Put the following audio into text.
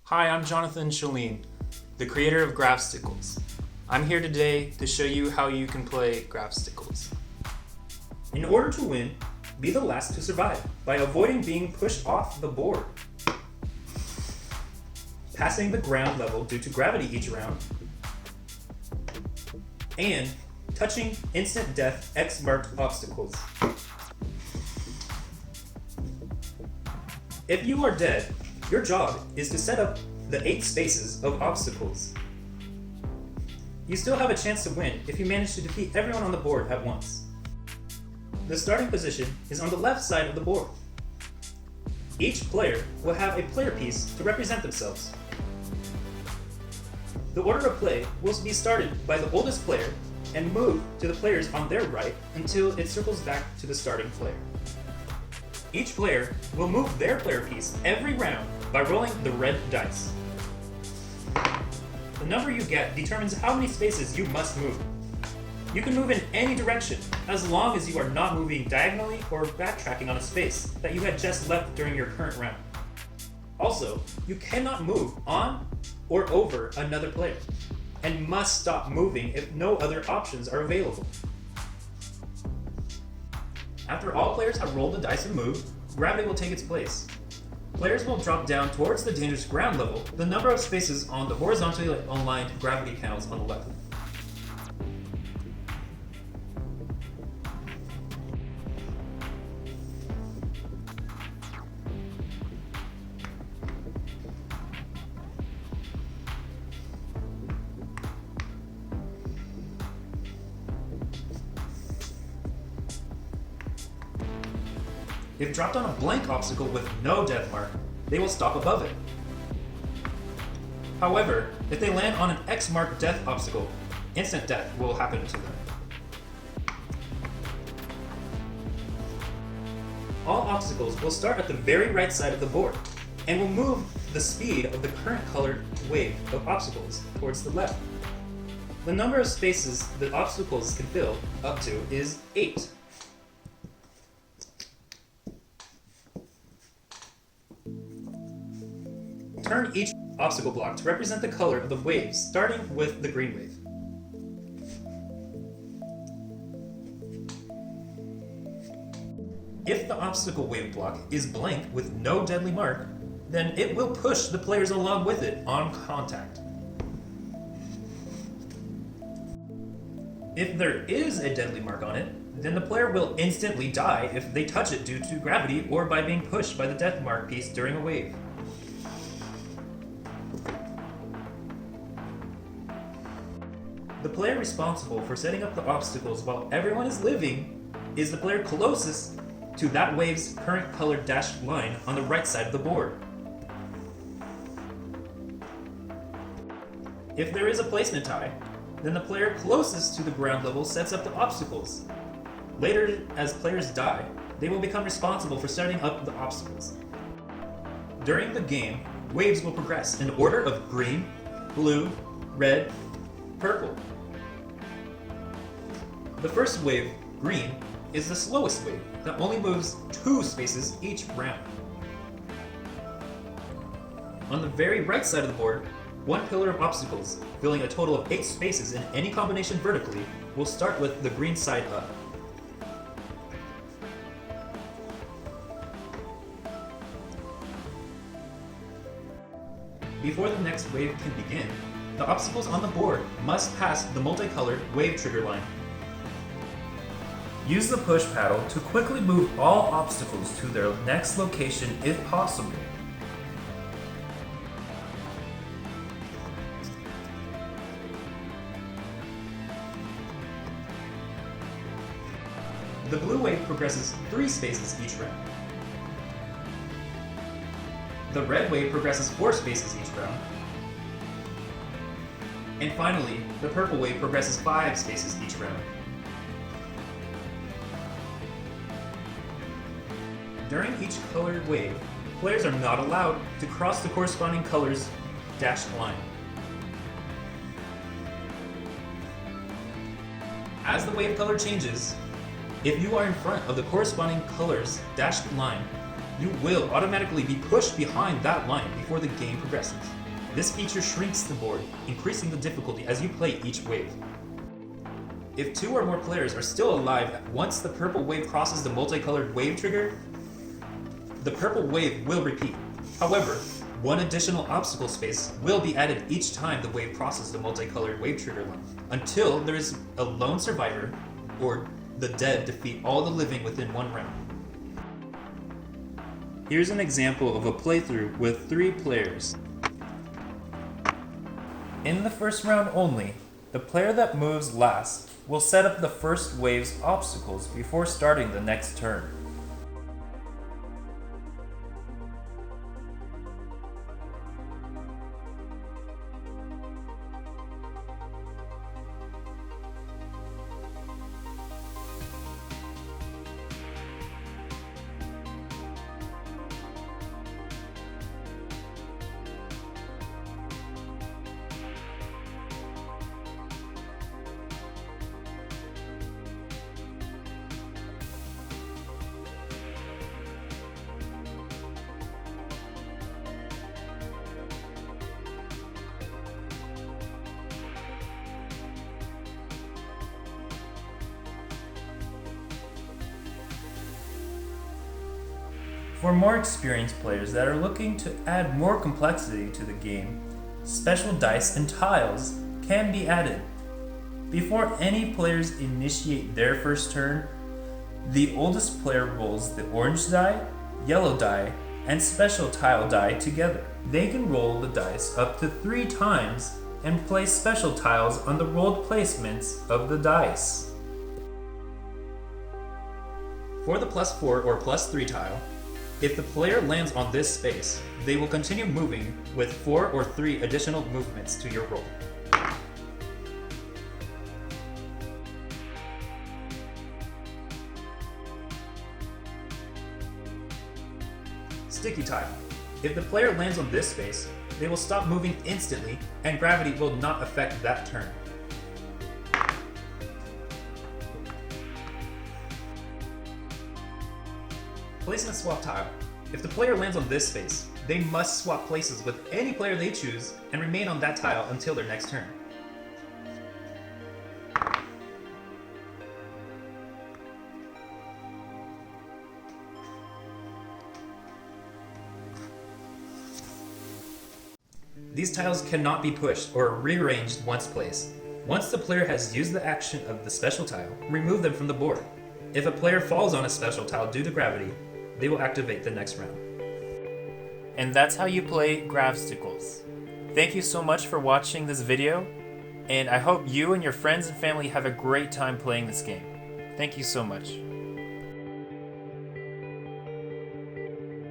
Hi, I'm Jonathan Sjelin, the creator of Gravstacles. I'm here today to show you how you can play Gravstacles. In order to win, be the last to survive by avoiding being pushed off the board, passing the ground level due to gravity each round, and touching instant death X-marked obstacles. If you are dead, your job is to set up the 8 spaces of obstacles. You still have a chance to win if you manage to defeat everyone on the board at once. The starting position is on the left side of the board. Each player will have a player piece to represent themselves. The order of play will be started by the oldest player and move to the players on their right until it circles back to the starting player. Each player will move their player piece every round by rolling the red dice. The number you get determines how many spaces you must move. You can move in any direction, as long as you are not moving diagonally or backtracking on a space that you had just left during your current round. Also, you cannot move on or over another player, and must stop moving if no other options are available. After all players have rolled the dice and moved, gravity will take its place. Players will drop down towards the dangerous ground level, the number of spaces on the horizontally aligned gravity panels on the left. If dropped on a blank obstacle with no death mark, they will stop above it. However, if they land on an X-marked death obstacle, instant death will happen to them. All obstacles will start at the very right side of the board, and will move the speed of the current colored wave of obstacles towards the left. The number of spaces the obstacles can fill up to is 8. Turn each obstacle block to represent the color of the waves, starting with the green wave. If the obstacle wave block is blank with no deadly mark, then it will push the players along with it on contact. If there is a deadly mark on it, then the player will instantly die if they touch it due to gravity or by being pushed by the death mark piece during a wave. The player responsible for setting up the obstacles while everyone is living is the player closest to that wave's current colored dashed line on the right side of the board. If there is a placement tie, then the player closest to the ground level sets up the obstacles. Later, as players die, they will become responsible for setting up the obstacles. During the game, waves will progress in order of green, blue, red, purple. The first wave, green, is the slowest wave that only moves 2 spaces each round. On the very right side of the board, one pillar of obstacles, filling a total of 8 spaces in any combination vertically, will start with the green side up. Before the next wave can begin, the obstacles on the board must pass the multicolored wave trigger line. Use the push paddle to quickly move all obstacles to their next location if possible. The blue wave progresses 3 spaces each round. The red wave progresses 4 spaces each round. And finally, the purple wave progresses 5 spaces each round. During each colored wave, players are not allowed to cross the corresponding color's dashed line. As the wave color changes, if you are in front of the corresponding color's dashed line, you will automatically be pushed behind that line before the game progresses. This feature shrinks the board, increasing the difficulty as you play each wave. If 2 or more players are still alive once the purple wave crosses the multicolored wave trigger, the purple wave will repeat. However, 1 additional obstacle space will be added each time the wave crosses the multicolored wave trigger line, until there is a lone survivor or the dead defeat all the living within 1 round. Here's an example of a playthrough with 3 players. In the first round only, the player that moves last will set up the first wave's obstacles before starting the next turn. For more experienced players that are looking to add more complexity to the game, special dice and tiles can be added. Before any players initiate their first turn, the oldest player rolls the orange die, yellow die, and special tile die together. They can roll the dice up to 3 times and place special tiles on the rolled placements of the dice. For the +4 or +3 tile, if the player lands on this space, they will continue moving with 4 or 3 additional movements to your roll. Sticky tile. If the player lands on this space, they will stop moving instantly and gravity will not affect that turn. Placement swap tile. If the player lands on this space, they must swap places with any player they choose and remain on that tile until their next turn. These tiles cannot be pushed or rearranged once placed. Once the player has used the action of the special tile, remove them from the board. If a player falls on a special tile due to gravity, they will activate the next round. And that's how you play Gravstacles. Thank you so much for watching this video, and I hope you and your friends and family have a great time playing this game. Thank you so much.